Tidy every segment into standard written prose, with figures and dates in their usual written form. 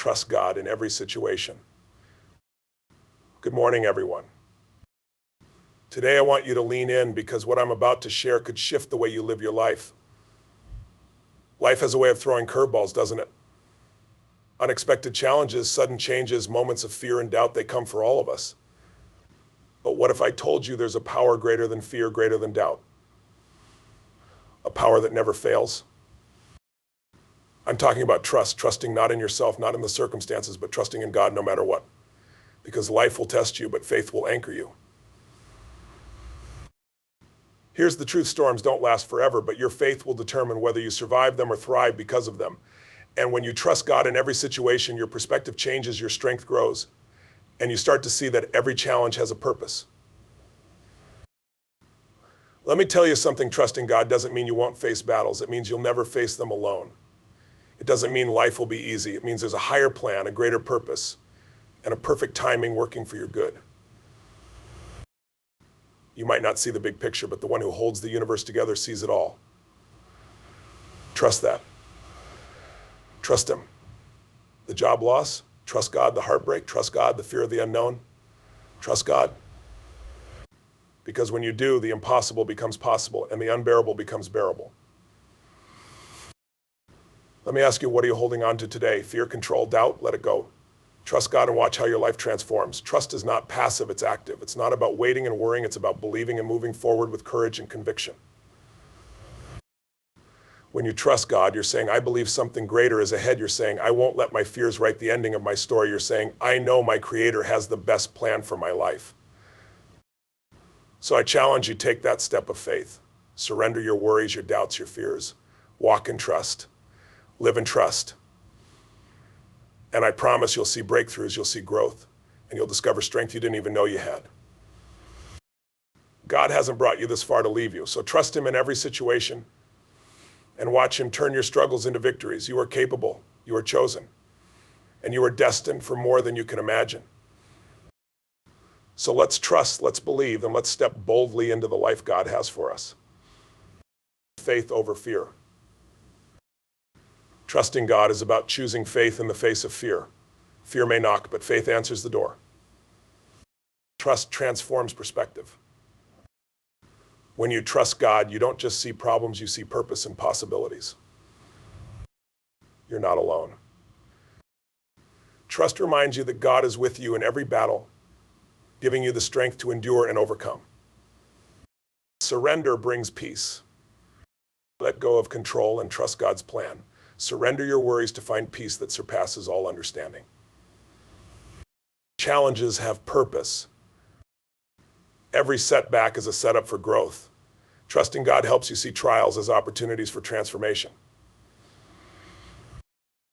Trust God in every situation. Good morning, everyone. Today I want you to lean in because what I'm about to share could shift the way you live your life. Life has a way of throwing curveballs, doesn't it? Unexpected challenges, sudden changes, moments of fear and doubt, they come for all of us. But what if I told you there's a power greater than fear, greater than doubt? A power that never fails? I'm talking about trust, trusting not in yourself, not in the circumstances, but trusting in God no matter what. Because life will test you, but faith will anchor you. Here's the truth, storms don't last forever, but your faith will determine whether you survive them or thrive because of them. And when you trust God in every situation, your perspective changes, your strength grows, and you start to see that every challenge has a purpose. Let me tell you something, trusting God doesn't mean you won't face battles. It means you'll never face them alone. It doesn't mean life will be easy. It means there's a higher plan, a greater purpose, and a perfect timing working for your good. You might not see the big picture, but the one who holds the universe together sees it all. Trust that. Trust him. The job loss, trust God. The heartbreak, trust God. The fear of the unknown, trust God. Because when you do, the impossible becomes possible and the unbearable becomes bearable. Let me ask you, what are you holding on to today? Fear, control, doubt? Let it go. Trust God and watch how your life transforms. Trust is not passive, it's active. It's not about waiting and worrying, it's about believing and moving forward with courage and conviction. When you trust God, you're saying, I believe something greater is ahead. You're saying, I won't let my fears write the ending of my story. You're saying, I know my Creator has the best plan for my life. So I challenge you, take that step of faith. Surrender your worries, your doubts, your fears. Walk in trust. Live in trust. And I promise you'll see breakthroughs, you'll see growth, and you'll discover strength you didn't even know you had. God hasn't brought you this far to leave you, so trust him in every situation and watch him turn your struggles into victories. You are capable, you are chosen, and you are destined for more than you can imagine. So let's trust, let's believe, and let's step boldly into the life God has for us. Faith over fear. Trusting God is about choosing faith in the face of fear. Fear may knock, but faith answers the door. Trust transforms perspective. When you trust God, you don't just see problems, you see purpose and possibilities. You're not alone. Trust reminds you that God is with you in every battle, giving you the strength to endure and overcome. Surrender brings peace. Let go of control and trust God's plan. Surrender your worries to find peace that surpasses all understanding. Challenges have purpose. Every setback is a setup for growth. Trusting God helps you see trials as opportunities for transformation.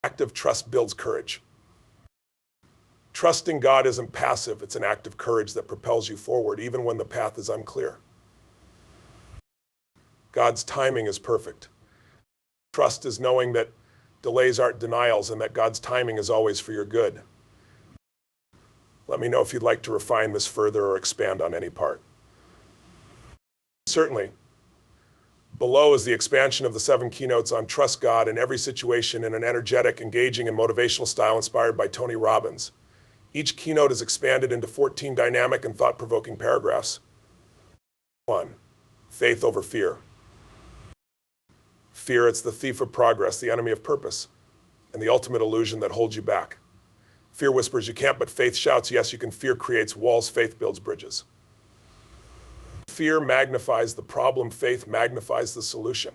Active trust builds courage. Trusting God isn't passive, it's an act of courage that propels you forward even when the path is unclear. God's timing is perfect. Trust is knowing that delays aren't denials and that God's timing is always for your good. Let me know if you'd like to refine this further or expand on any part. Certainly. Below is the expansion of the 7 keynotes on Trust God in every situation in an energetic, engaging, and motivational style inspired by Tony Robbins. Each keynote is expanded into 14 dynamic and thought-provoking paragraphs. 1. Faith over fear. Fear, it's the thief of progress, the enemy of purpose, and the ultimate illusion that holds you back. Fear whispers you can't, but faith shouts, yes, you can. Fear creates walls, faith builds bridges. Fear magnifies the problem, faith magnifies the solution.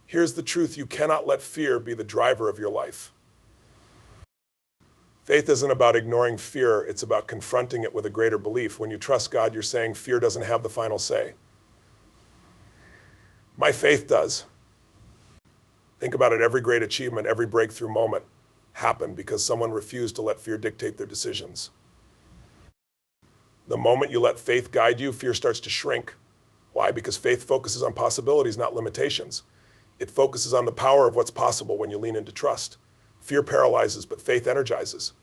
Here's the truth, you cannot let fear be the driver of your life. Faith isn't about ignoring fear, it's about confronting it with a greater belief. When you trust God, you're saying fear doesn't have the final say. My faith does. Think about it, every great achievement, every breakthrough moment happened because someone refused to let fear dictate their decisions. The moment you let faith guide you, fear starts to shrink. Why? Because faith focuses on possibilities, not limitations. It focuses on the power of what's possible when you lean into trust. Fear paralyzes, but faith energizes.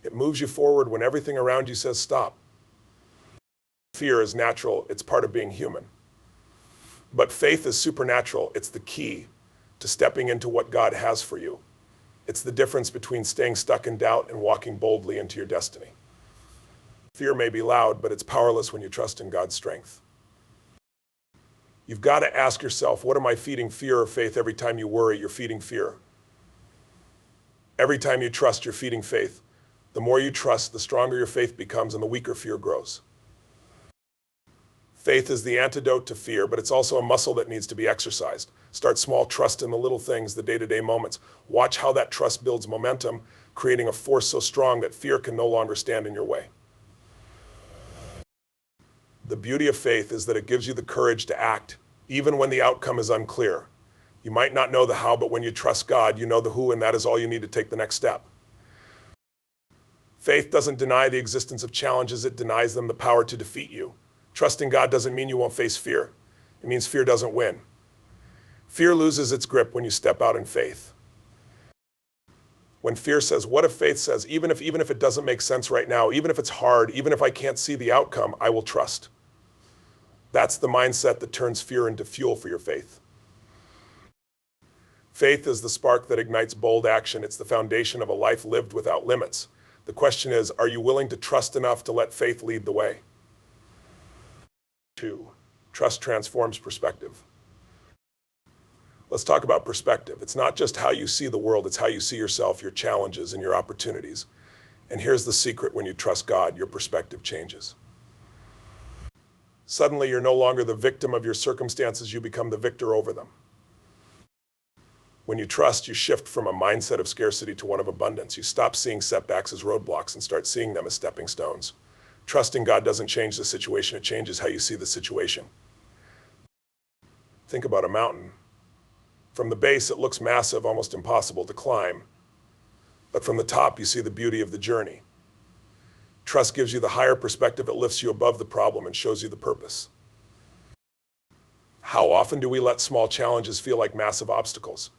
It moves you forward when everything around you says stop. Fear is natural, it's part of being human. But faith is supernatural, it's the key to stepping into what God has for you. It's the difference between staying stuck in doubt and walking boldly into your destiny. Fear may be loud, but it's powerless when you trust in God's strength. You've got to ask yourself, what am I feeding, fear or faith? Every time you worry, you're feeding fear. Every time you trust, you're feeding faith. The more you trust, the stronger your faith becomes and the weaker fear grows. Faith is the antidote to fear, but it's also a muscle that needs to be exercised. Start small, trust in the little things, the day-to-day moments. Watch how that trust builds momentum, creating a force so strong that fear can no longer stand in your way. The beauty of faith is that it gives you the courage to act, even when the outcome is unclear. You might not know the how, but when you trust God, you know the who, and that is all you need to take the next step. Faith doesn't deny the existence of challenges, it denies them the power to defeat you. Trusting God doesn't mean you won't face fear. It means fear doesn't win. Fear loses its grip when you step out in faith. When fear says, what if faith says, even if it doesn't make sense right now, even if it's hard, even if I can't see the outcome, I will trust. That's the mindset that turns fear into fuel for your faith. Faith is the spark that ignites bold action. It's the foundation of a life lived without limits. The question is, are you willing to trust enough to let faith lead the way? 2. Trust transforms perspective. Let's talk about perspective. It's not just how you see the world, it's how you see yourself, your challenges, and your opportunities. And here's the secret: when you trust God, your perspective changes. Suddenly, you're no longer the victim of your circumstances, you become the victor over them. When you trust, you shift from a mindset of scarcity to one of abundance. You stop seeing setbacks as roadblocks and start seeing them as stepping stones. Trusting God doesn't change the situation, it changes how you see the situation. Think about a mountain. From the base, it looks massive, almost impossible to climb. But from the top, you see the beauty of the journey. Trust gives you the higher perspective. It lifts you above the problem and shows you the purpose. How often do we let small challenges feel like massive obstacles?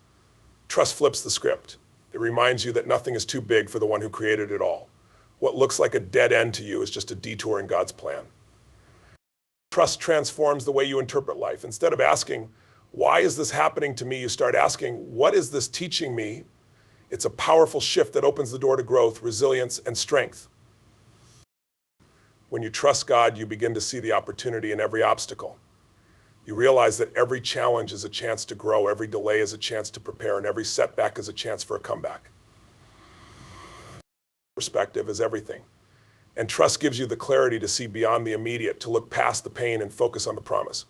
Trust flips the script. It reminds you that nothing is too big for the one who created it all. What looks like a dead end to you is just a detour in God's plan. Trust transforms the way you interpret life. Instead of asking, why is this happening to me? You start asking, what is this teaching me? It's a powerful shift that opens the door to growth, resilience, and strength. When you trust God, you begin to see the opportunity in every obstacle. You realize that every challenge is a chance to grow, every delay is a chance to prepare, and every setback is a chance for a comeback. Perspective is everything. And trust gives you the clarity to see beyond the immediate, to look past the pain and focus on the promise.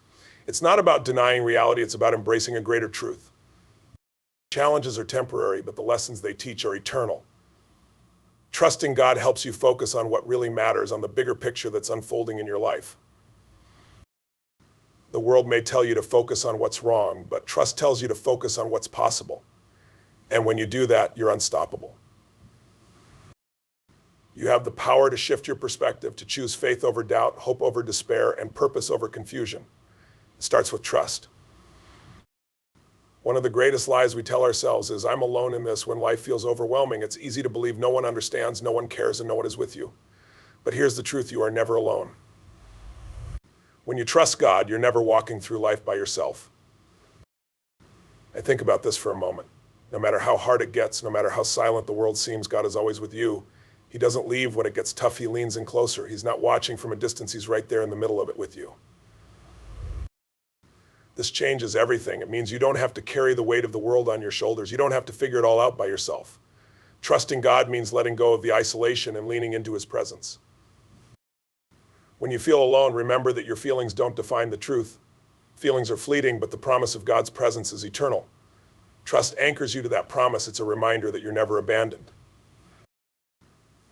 It's not about denying reality, it's about embracing a greater truth. Challenges are temporary, but the lessons they teach are eternal. Trusting God helps you focus on what really matters, on the bigger picture that's unfolding in your life. The world may tell you to focus on what's wrong, but trust tells you to focus on what's possible. And when you do that, you're unstoppable. You have the power to shift your perspective, to choose faith over doubt, hope over despair, and purpose over confusion. It starts with trust. One of the greatest lies we tell ourselves is, I'm alone in this when life feels overwhelming. It's easy to believe no one understands, no one cares, and no one is with you. But here's the truth: you are never alone. When you trust God, you're never walking through life by yourself. I think about this for a moment. No matter how hard it gets, no matter how silent the world seems, God is always with you. He doesn't leave when it gets tough, he leans in closer. He's not watching from a distance, he's right there in the middle of it with you. This changes everything. It means you don't have to carry the weight of the world on your shoulders. You don't have to figure it all out by yourself. Trusting God means letting go of the isolation and leaning into his presence. When you feel alone, remember that your feelings don't define the truth. Feelings are fleeting, but the promise of God's presence is eternal. Trust anchors you to that promise. It's a reminder that you're never abandoned.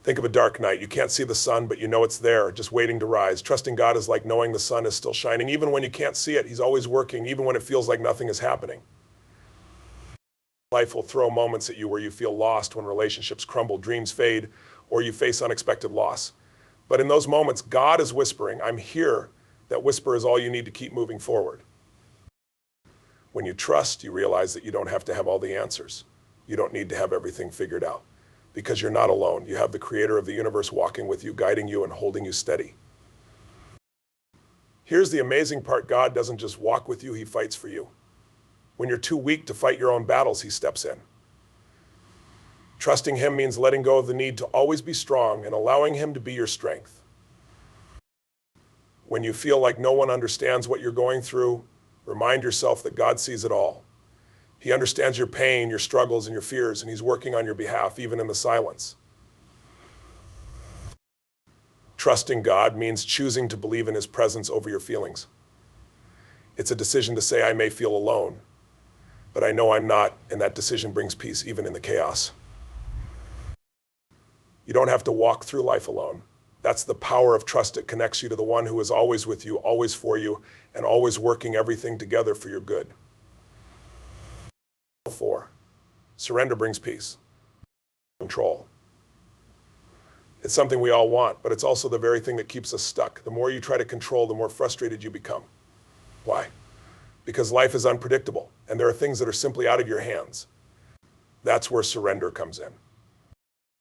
Think of a dark night. You can't see the sun, but you know it's there, just waiting to rise. Trusting God is like knowing the sun is still shining. Even when you can't see it, he's always working, even when it feels like nothing is happening. Life will throw moments at you where you feel lost, when relationships crumble, dreams fade, or you face unexpected loss. But in those moments, God is whispering, I'm here. That whisper is all you need to keep moving forward. When you trust, you realize that you don't have to have all the answers. You don't need to have everything figured out. Because you're not alone. You have the creator of the universe walking with you, guiding you and holding you steady. Here's the amazing part: God doesn't just walk with you, he fights for you. When you're too weak to fight your own battles, he steps in. Trusting him means letting go of the need to always be strong and allowing him to be your strength. When you feel like no one understands what you're going through, remind yourself that God sees it all. He understands your pain, your struggles, and your fears, and he's working on your behalf, even in the silence. Trusting God means choosing to believe in his presence over your feelings. It's a decision to say, I may feel alone, but I know I'm not, and that decision brings peace even in the chaos. You don't have to walk through life alone. That's the power of trust. It connects you to the one who is always with you, always for you, and always working everything together for your good. 4. Surrender brings peace. Control. It's something we all want, but it's also the very thing that keeps us stuck. The more you try to control, the more frustrated you become. Why? Because life is unpredictable, and there are things that are simply out of your hands. That's where surrender comes in.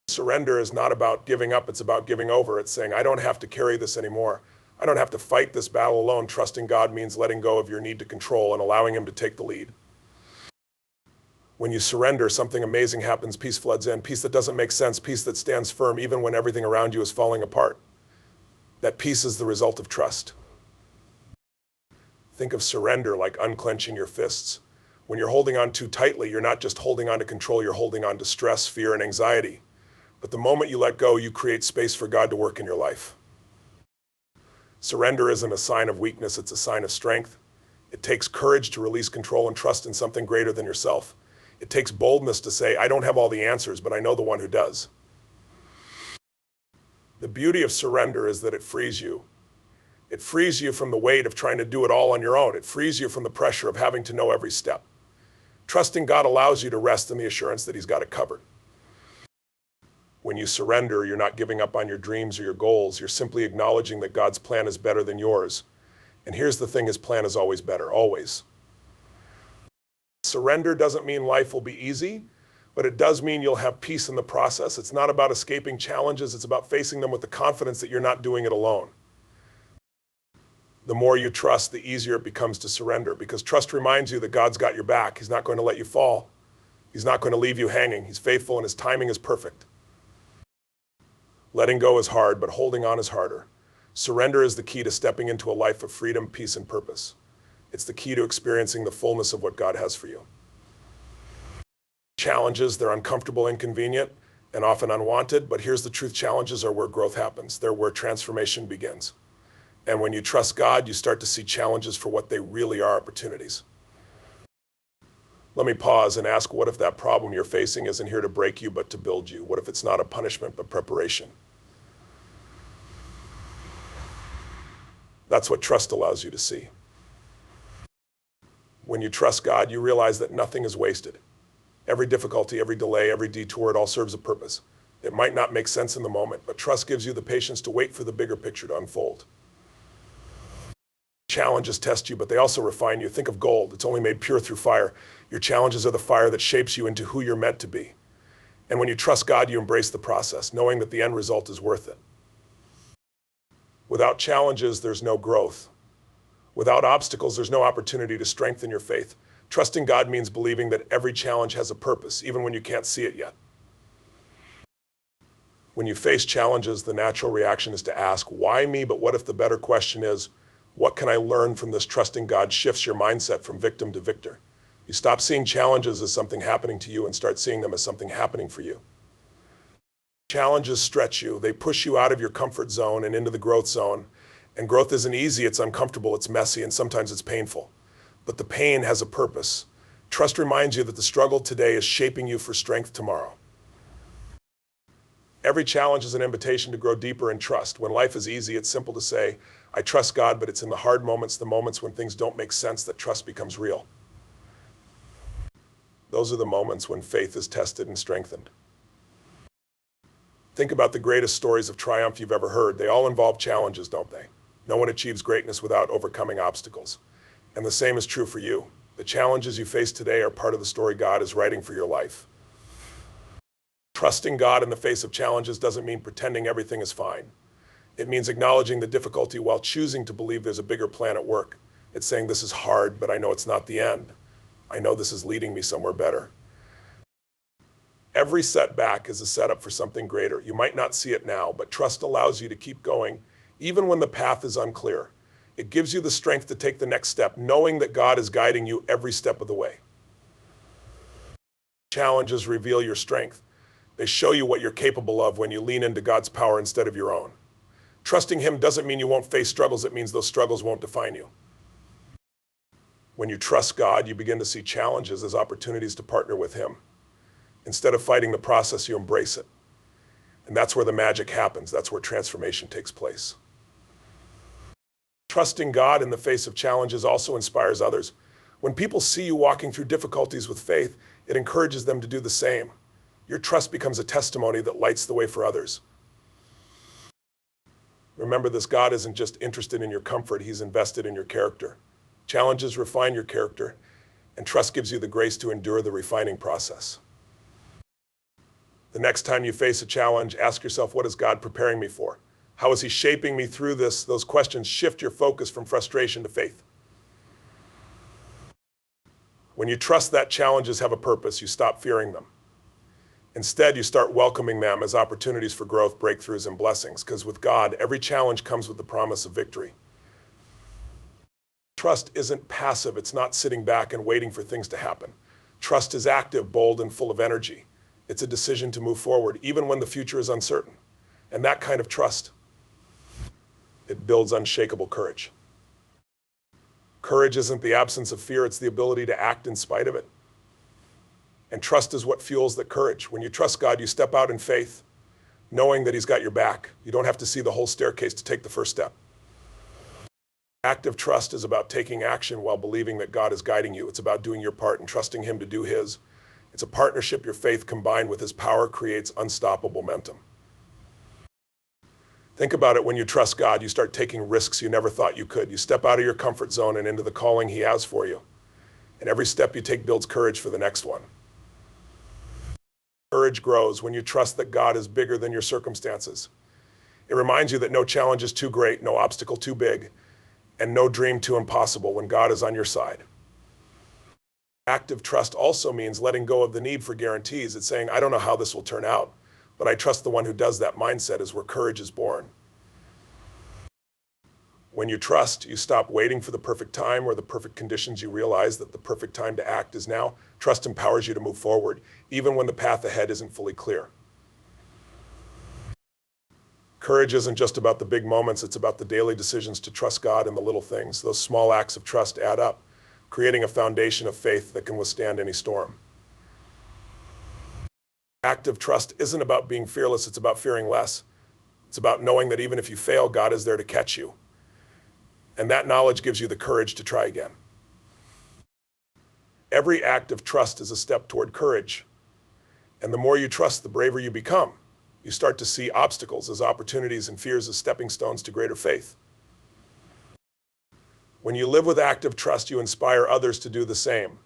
Surrender is not about giving up, it's about giving over. It's saying, I don't have to carry this anymore. I don't have to fight this battle alone. Trusting God means letting go of your need to control and allowing him to take the lead. When you surrender, something amazing happens. Peace floods in. Peace that doesn't make sense. Peace that stands firm even when everything around you is falling apart. That peace is the result of trust. Think of surrender like unclenching your fists. When you're holding on too tightly, you're not just holding on to control, you're holding on to stress, fear, and anxiety. But the moment you let go, you create space for God to work in your life. Surrender isn't a sign of weakness, it's a sign of strength. It takes courage to release control and trust in something greater than yourself. It takes boldness to say, I don't have all the answers, but I know the one who does. The beauty of surrender is that it frees you. It frees you from the weight of trying to do it all on your own. It frees you from the pressure of having to know every step. Trusting God allows you to rest in the assurance that he's got it covered. When you surrender, you're not giving up on your dreams or your goals. You're simply acknowledging that God's plan is better than yours. And here's the thing, his plan is always better, always. Surrender doesn't mean life will be easy, but it does mean you'll have peace in the process. It's not about escaping challenges. It's about facing them with the confidence that you're not doing it alone. The more you trust, the easier it becomes to surrender, because trust reminds you that God's got your back. He's not going to let you fall. He's not going to leave you hanging. He's faithful and his timing is perfect. Letting go is hard, but holding on is harder. Surrender is the key to stepping into a life of freedom, peace, and purpose. It's the key to experiencing the fullness of what God has for you. Challenges, they're uncomfortable, inconvenient, and often unwanted, but here's the truth. Challenges are where growth happens. They're where transformation begins. And when you trust God, you start to see challenges for what they really are, opportunities. Let me pause and ask, what if that problem you're facing isn't here to break you, but to build you? What if it's not a punishment, but preparation? That's what trust allows you to see. When you trust God, you realize that nothing is wasted. Every difficulty, every delay, every detour, it all serves a purpose. It might not make sense in the moment, but trust gives you the patience to wait for the bigger picture to unfold. Challenges test you, but they also refine you. Think of gold. It's only made pure through fire. Your challenges are the fire that shapes you into who you're meant to be. And when you trust God, you embrace the process, knowing that the end result is worth it. Without challenges, there's no growth. Without obstacles, there's no opportunity to strengthen your faith. Trusting God means believing that every challenge has a purpose, even when you can't see it yet. When you face challenges, the natural reaction is to ask, why me? But what if the better question is, what can I learn from this? Trusting God shifts your mindset from victim to victor. You stop seeing challenges as something happening to you and start seeing them as something happening for you. Challenges stretch you. They push you out of your comfort zone and into the growth zone. And growth isn't easy, it's uncomfortable, it's messy, and sometimes it's painful. But the pain has a purpose. Trust reminds you that the struggle today is shaping you for strength tomorrow. Every challenge is an invitation to grow deeper in trust. When life is easy, it's simple to say, I trust God, but it's in the hard moments, the moments when things don't make sense, that trust becomes real. Those are the moments when faith is tested and strengthened. Think about the greatest stories of triumph you've ever heard. They all involve challenges, don't they? No one achieves greatness without overcoming obstacles. And the same is true for you. The challenges you face today are part of the story God is writing for your life. Trusting God in the face of challenges doesn't mean pretending everything is fine. It means acknowledging the difficulty while choosing to believe there's a bigger plan at work. It's saying, this is hard, but I know it's not the end. I know this is leading me somewhere better. Every setback is a setup for something greater. You might not see it now, but trust allows you to keep going even when the path is unclear. It gives you the strength to take the next step, knowing that God is guiding you every step of the way. Challenges reveal your strength. They show you what you're capable of when you lean into God's power instead of your own. Trusting Him doesn't mean you won't face struggles. It means those struggles won't define you. When you trust God, you begin to see challenges as opportunities to partner with Him. Instead of fighting the process, you embrace it. And that's where the magic happens. That's where transformation takes place. Trusting God in the face of challenges also inspires others. When people see you walking through difficulties with faith, it encourages them to do the same. Your trust becomes a testimony that lights the way for others. Remember this, God isn't just interested in your comfort, He's invested in your character. Challenges refine your character, and trust gives you the grace to endure the refining process. The next time you face a challenge, ask yourself, what is God preparing me for? How is He shaping me through this? Those questions shift your focus from frustration to faith. When you trust that challenges have a purpose, you stop fearing them. Instead, you start welcoming them as opportunities for growth, breakthroughs, and blessings, because with God, every challenge comes with the promise of victory. Trust isn't passive. It's not sitting back and waiting for things to happen. Trust is active, bold, and full of energy. It's a decision to move forward, even when the future is uncertain. And that kind of trust, it builds unshakable courage. Courage isn't the absence of fear, it's the ability to act in spite of it. And trust is what fuels that courage. When you trust God, you step out in faith, knowing that He's got your back. You don't have to see the whole staircase to take the first step. Active trust is about taking action while believing that God is guiding you. It's about doing your part and trusting Him to do His. It's a partnership. Your faith combined with His power creates unstoppable momentum. Think about it. When you trust God, you start taking risks you never thought you could. You step out of your comfort zone and into the calling He has for you. And every step you take builds courage for the next one. Courage grows when you trust that God is bigger than your circumstances. It reminds you that no challenge is too great, no obstacle too big, and no dream too impossible when God is on your side. Active trust also means letting go of the need for guarantees. It's saying, I don't know how this will turn out, but I trust the one who does. That mindset is where courage is born. When you trust, you stop waiting for the perfect time or the perfect conditions. You realize that the perfect time to act is now. Trust empowers you to move forward, even when the path ahead isn't fully clear. Courage isn't just about the big moments, it's about the daily decisions to trust God in the little things. Those small acts of trust add up, creating a foundation of faith that can withstand any storm. Active trust isn't about being fearless, it's about fearing less. It's about knowing that even if you fail, God is there to catch you. And that knowledge gives you the courage to try again. Every act of trust is a step toward courage. And the more you trust, the braver you become. You start to see obstacles as opportunities and fears as stepping stones to greater faith. When you live with active trust, you inspire others to do the same.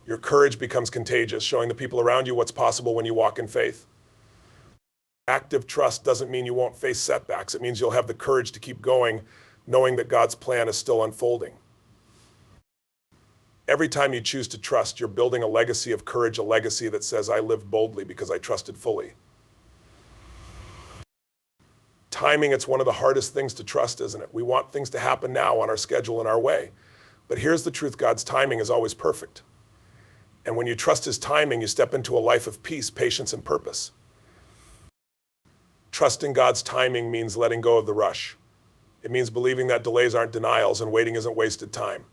Your courage becomes contagious, showing the people around you what's possible when you walk in faith. Active trust doesn't mean you won't face setbacks. It means you'll have the courage to keep going, knowing that God's plan is still unfolding. Every time you choose to trust, you're building a legacy of courage, a legacy that says, I lived boldly because I trusted fully. Timing, it's one of the hardest things to trust, isn't it? We want things to happen now on our schedule and our way. But here's the truth, God's timing is always perfect. And when you trust His timing, you step into a life of peace, patience, and purpose. Trusting God's timing means letting go of the rush. It means believing that delays aren't denials and waiting isn't wasted time.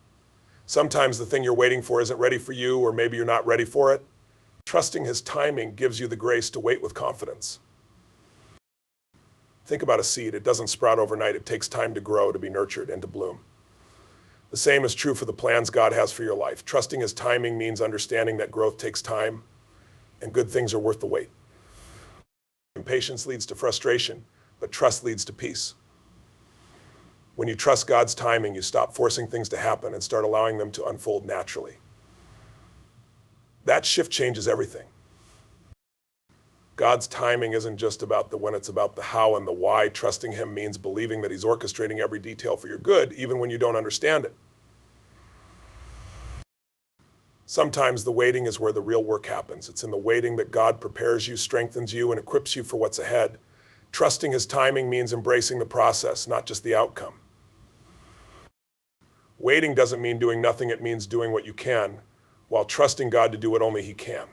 Sometimes the thing you're waiting for isn't ready for you, or maybe you're not ready for it. Trusting His timing gives you the grace to wait with confidence. Think about a seed. It doesn't sprout overnight. It takes time to grow, to be nurtured, and to bloom. The same is true for the plans God has for your life. Trusting His timing means understanding that growth takes time, and good things are worth the wait. Impatience leads to frustration, but trust leads to peace. When you trust God's timing, you stop forcing things to happen and start allowing them to unfold naturally. That shift changes everything. God's timing isn't just about the when, it's about the how and the why. Trusting Him means believing that He's orchestrating every detail for your good, even when you don't understand it. Sometimes the waiting is where the real work happens. It's in the waiting that God prepares you, strengthens you, and equips you for what's ahead. Trusting his timing means embracing the process, not just the outcome. Waiting doesn't mean doing nothing, it means doing what you can, while trusting God to do what only he can.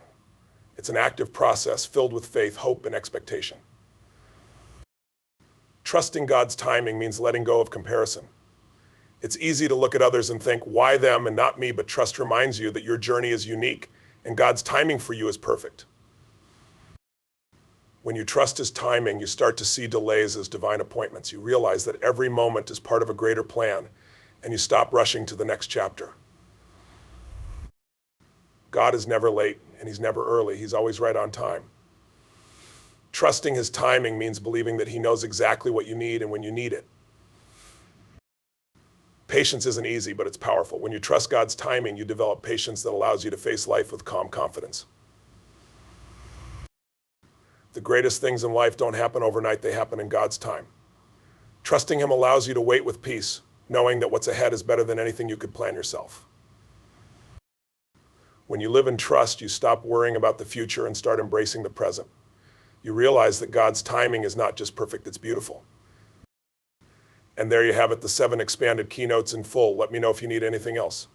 It's an active process filled with faith, hope, and expectation. Trusting God's timing means letting go of comparison. It's easy to look at others and think, why them and not me? But trust reminds you that your journey is unique and God's timing for you is perfect. When you trust his timing, you start to see delays as divine appointments. You realize that every moment is part of a greater plan, and you stop rushing to the next chapter. God is never late, and he's never early. He's always right on time. Trusting his timing means believing that he knows exactly what you need and when you need it. Patience isn't easy, but it's powerful. When you trust God's timing, you develop patience that allows you to face life with calm confidence. The greatest things in life don't happen overnight, they happen in God's time. Trusting him allows you to wait with peace, knowing that what's ahead is better than anything you could plan yourself. When you live in trust, you stop worrying about the future and start embracing the present. You realize that God's timing is not just perfect, it's beautiful. And there you have it, the 7 expanded keynotes in full. Let me know if you need anything else.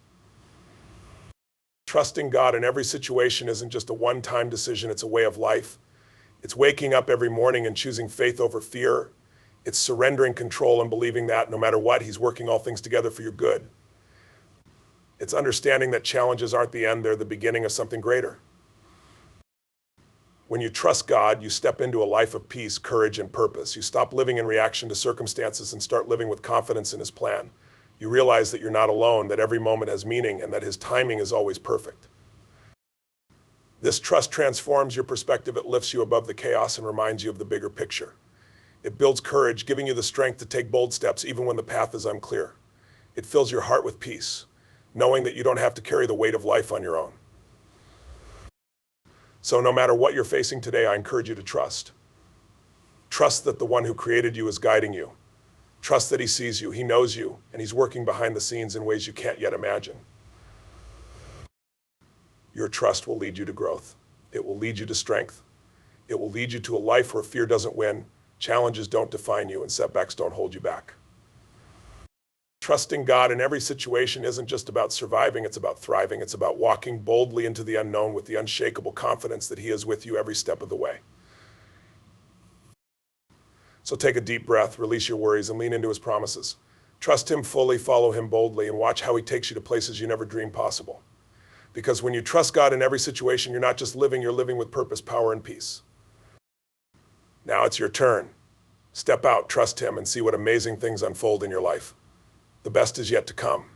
Trusting God in every situation isn't just a one-time decision, it's a way of life. It's waking up every morning and choosing faith over fear. It's surrendering control and believing that no matter what, he's working all things together for your good. It's understanding that challenges aren't the end, they're the beginning of something greater. When you trust God, you step into a life of peace, courage, and purpose. You stop living in reaction to circumstances and start living with confidence in his plan. You realize that you're not alone, that every moment has meaning, and that his timing is always perfect. This trust transforms your perspective. It lifts you above the chaos and reminds you of the bigger picture. It builds courage, giving you the strength to take bold steps even when the path is unclear. It fills your heart with peace, knowing that you don't have to carry the weight of life on your own. So no matter what you're facing today, I encourage you to trust. Trust that the one who created you is guiding you. Trust that he sees you, he knows you, and he's working behind the scenes in ways you can't yet imagine. Your trust will lead you to growth. It will lead you to strength. It will lead you to a life where fear doesn't win, challenges don't define you, and setbacks don't hold you back. Trusting God in every situation isn't just about surviving, it's about thriving. It's about walking boldly into the unknown with the unshakable confidence that he is with you every step of the way. So take a deep breath, release your worries, and lean into his promises. Trust him fully, follow him boldly, and watch how he takes you to places you never dreamed possible. Because when you trust God in every situation, you're not just living, you're living with purpose, power, and peace. Now it's your turn. Step out, trust him, and see what amazing things unfold in your life. The best is yet to come.